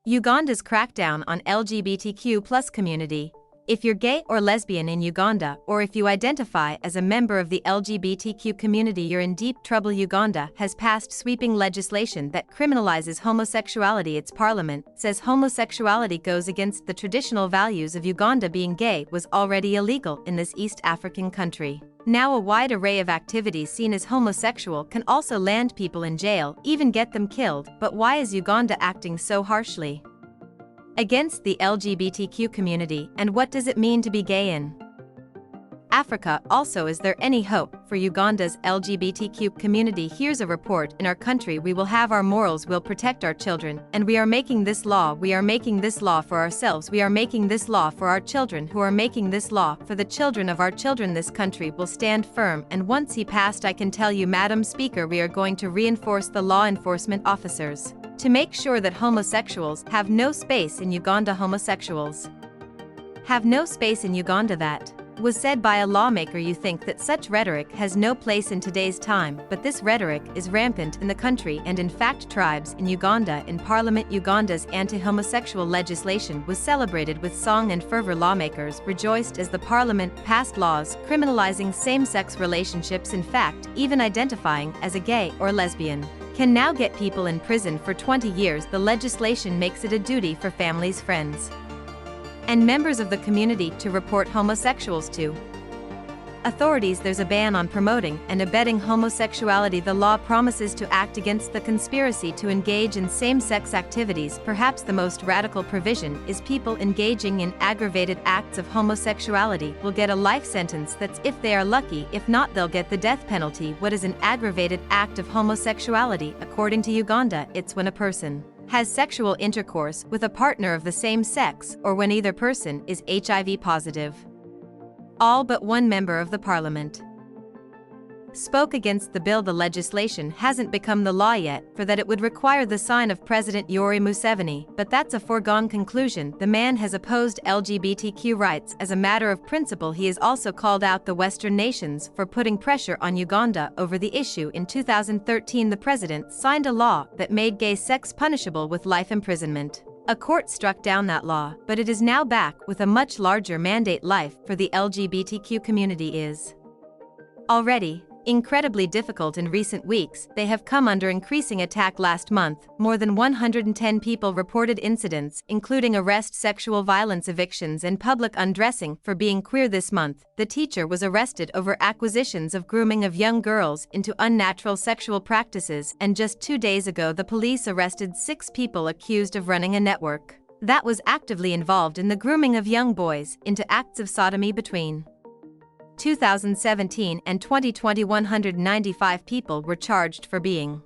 Uganda's crackdown on LGBTQ+ community. If you're gay or lesbian in Uganda, or if you identify as a member of the LGBTQ community, you're in deep trouble. Uganda has passed sweeping legislation that criminalizes homosexuality. Its parliament says homosexuality goes against the traditional values of Uganda. Being gay was already illegal in this East African country. Now a wide array of activities seen as homosexual can also land people in jail, even get them killed. But why is Uganda acting so harshly against the LGBTQ community, and what does it mean to be gay in Africa? Also, is there any hope for Uganda's LGBTQ community? Here's a report. In our country we will have our morals, we'll protect our children, and we are making this law. We are making this law for ourselves. We are making this law for our children, who are making this law for the children of our children. This country will stand firm, and once he passed, I can tell you, Madam Speaker, we are going to reinforce the law enforcement officers to make sure that homosexuals have no space in Uganda. Homosexuals have no space in Uganda. That was said by a lawmaker. You think that such rhetoric has no place in today's time, but this rhetoric is rampant in the country, and in fact tribes in Uganda. In Parliament, Uganda's anti-homosexual legislation was celebrated with song and fervor. Lawmakers rejoiced as the parliament passed laws criminalizing same-sex relationships. In fact, even identifying as a gay or lesbian can now get people in prison for 20 years. The legislation makes it a duty for families, friends, and members of the community to report homosexuals to authorities. There's a ban on promoting and abetting homosexuality. The law promises to act against the conspiracy to engage in same-sex activities. Perhaps the most radical provision is people engaging in aggravated acts of homosexuality will get a life sentence. That's if they are lucky. If not, they'll get the death penalty. What is an aggravated act of homosexuality? According to Uganda, it's when a person has sexual intercourse with a partner of the same sex, or when either person is HIV positive. All but one member of the parliament spoke against the bill. The legislation hasn't become the law yet, for that it would require the sign of President Yoweri Museveni, but that's a foregone conclusion. The man has opposed LGBTQ rights as a matter of principle. He has also called out the Western nations for putting pressure on Uganda over the issue. In 2013, the president signed a law that made gay sex punishable with life imprisonment. A court struck down that law, but it is now back with a much larger mandate. Life for the LGBTQ community is already incredibly difficult. In recent weeks, they have come under increasing attack. Last month, more than 110 people reported incidents, including arrest, sexual violence, evictions, and public undressing for being queer. This month, the teacher was arrested over accusations of grooming of young girls into unnatural sexual practices, and just 2 days ago the police arrested 6 people accused of running a network that was actively involved in the grooming of young boys into acts of sodomy. Between 2017 and 2020, 195 people were charged for being